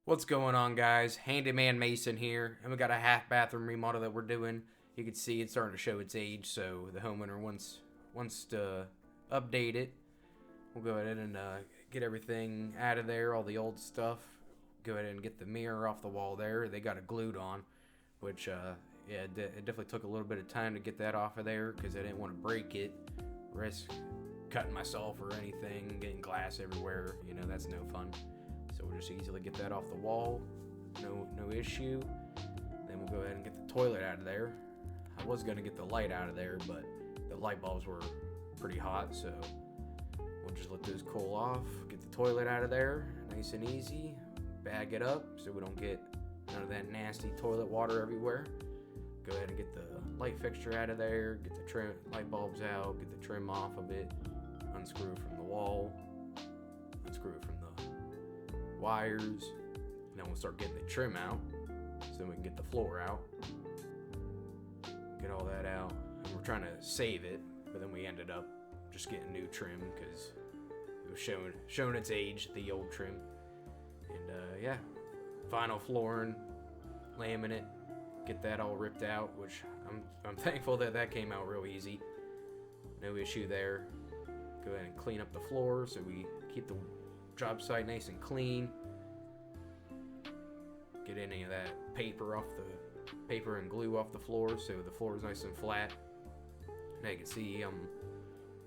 What's going on, guys? Handyman Mason here, and we got a half bathroom remodel that we're doing. You can see it's starting to show its age, so the homeowner wants to update it. We'll go ahead and get everything out of there, all the old stuff. Go ahead and get the mirror off the wall there. They got it glued on, which it definitely took a little bit of time to get that off of there because I didn't want to break it, risk cutting myself or anything, getting glass everywhere. You know, that's no fun. So we'll just easily get that off the wall, no issue. Then we'll go ahead and get the toilet out of there. I was gonna get the light out of there, but the light bulbs were pretty hot, so we'll just let those cool off. Get the toilet out of there, nice and easy. Bag it up so we don't get none of that nasty toilet water everywhere. Go ahead and get the light fixture out of there, get the trim light bulbs out, get the trim off of it, unscrew from the wall, unscrew from the wires, and then we'll start getting the trim out so then we can get the floor out, get all that out. And we're trying to save it, but then we ended up just getting new trim because it was showing its age, the old trim. And yeah, vinyl flooring, laminate, get that all ripped out, which I'm thankful that came out real easy, no issue there. Go ahead and clean up the floor so we keep the job site nice and clean. Get any of that paper and glue off the floor so the floor is nice and flat. Now you can see I'm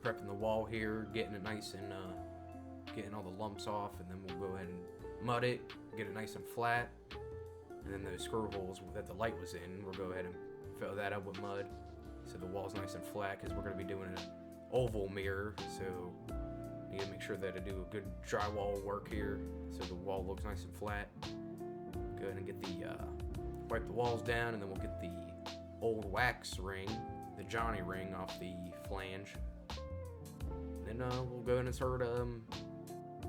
prepping the wall here, getting it nice and getting all the lumps off, and then we'll go ahead and mud it, get it nice and flat. And then those screw holes that the light was in, we'll go ahead and fill that up with mud so the wall's nice and flat because we're going to be doing an oval mirror, so need to make sure that I do a good drywall work here so the wall looks nice and flat. Go ahead and get the wipe the walls down, and then we'll get the old wax ring, the Johnny ring, off the flange. Then we'll go ahead and start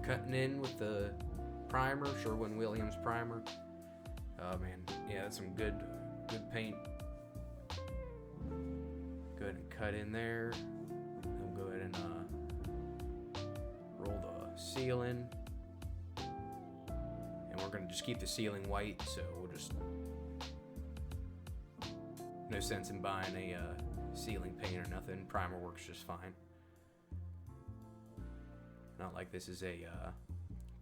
cutting in with the primer, Sherwin-Williams primer. Oh man, yeah, that's some good paint. Go ahead and cut in there. Then we'll go ahead and roll the ceiling, and we're gonna just keep the ceiling white, so we'll just, no sense in buying a ceiling paint or nothing. Primer works just fine. Not like this is a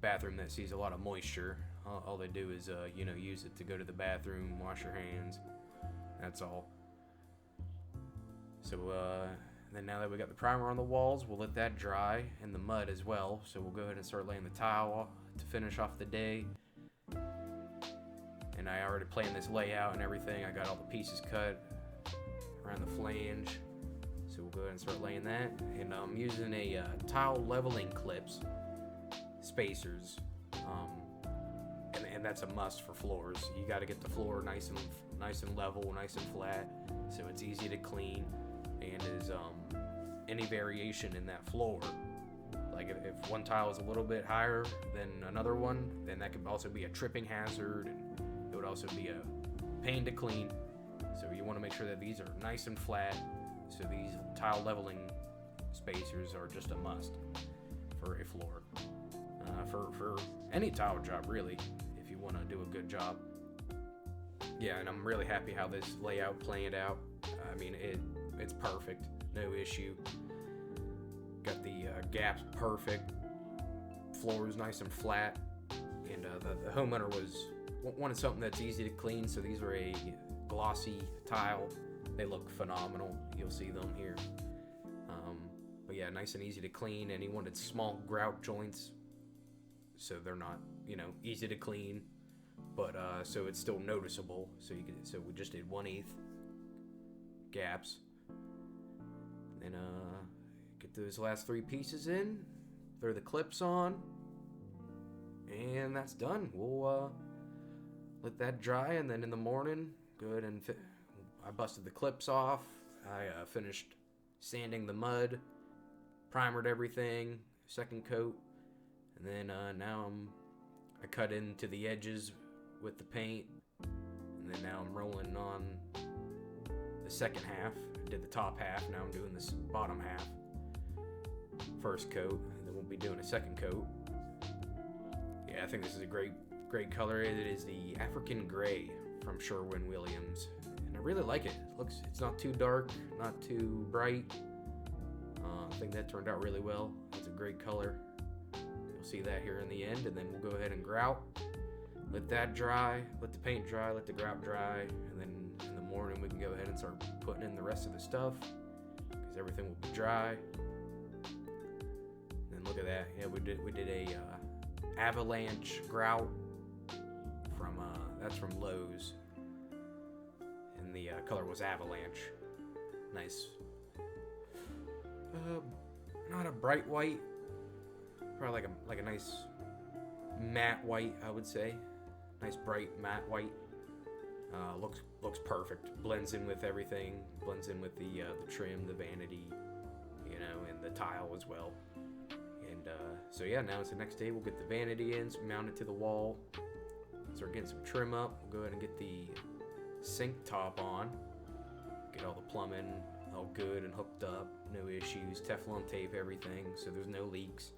bathroom that sees a lot of moisture. All they do is use it to go to the bathroom, wash your hands, that's all. So then now that we got the primer on the walls, we'll let that dry, and the mud as well. So we'll go ahead and start laying the tile to finish off the day. And I already planned this layout and everything. I got all the pieces cut around the flange. So we'll go ahead and start laying that. And I'm using a tile leveling clips, spacers. And that's a must for floors. You got to get the floor nice and level, nice and flat, so it's easy to clean. And is any variation in that floor, like if one tile is a little bit higher than another one, then that could also be a tripping hazard, and it would also be a pain to clean. So you want to make sure that these are nice and flat. So these tile leveling spacers are just a must for a floor, for any tile job really, if you want to do a good job. Yeah, and I'm really happy how this layout planned out. I mean, it's perfect, no issue. Got the gaps perfect, floor is nice and flat, and the homeowner wanted something that's easy to clean, so these are a glossy tile. They look phenomenal. You'll see them here. But yeah, nice and easy to clean, and he wanted small grout joints, so they're not, easy to clean, but so it's still noticeable. So we just did 1/8 gaps. And get those last 3 pieces in, throw the clips on, and that's done. We'll let that dry, and then in the morning, go ahead and I busted the clips off. I finished sanding the mud, primered everything, second coat, and then now I cut into the edges with the paint, and then now I'm rolling on the second half. I did the top half, now I'm doing this bottom half. First coat, and then we'll be doing a second coat. Yeah, Yeah, I think this is a great color. It is the African Gray from Sherwin-Williams, and I really like it. It's not too dark, not too bright. I think that turned out really well. It's a great color. You'll see that here in the end, and then we'll go ahead and grout. Let that dry, let the paint dry, let the grout dry, and then in the morning we can go ahead and start putting in the rest of the stuff, because everything will be dry. And then look at that. Yeah, we did a avalanche grout from that's from Lowe's, and the color was avalanche. Nice. Not a bright white, probably like a nice matte white, I would say. Nice bright matte white. Looks perfect. Blends in with everything. Blends in with the trim, the vanity, and the tile as well. And so yeah, now it's the next day. We'll get the vanity in, mount it to the wall. Start getting some trim up. We'll go ahead and get the sink top on. Get all the plumbing all good and hooked up. No issues. Teflon tape everything so there's no leaks.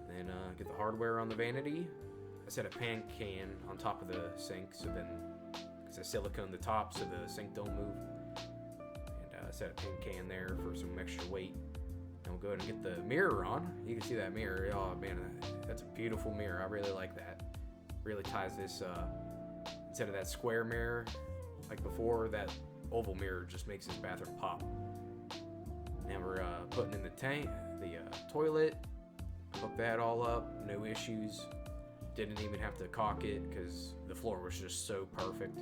Then get the hardware on the vanity. I set a pan can on top of the sink, so then, because I silicone the top so the sink don't move. And I set a pan can there for some extra weight. And we'll go ahead and get the mirror on. You can see that mirror. Oh man, that's a beautiful mirror. I really like that. Really ties this, instead of that square mirror like before, that oval mirror just makes this bathroom pop. Now we're putting in the toilet. Hook that all up, no issues. Didn't even have to caulk it because the floor was just so perfect.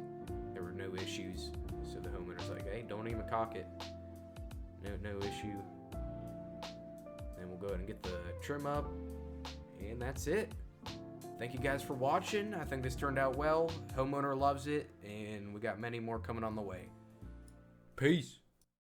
There were no issues. So the homeowner's like, hey, don't even caulk it. No issue. Then we'll go ahead and get the trim up. And that's it. Thank you guys for watching. I think this turned out well. Homeowner loves it. And we got many more coming on the way. Peace.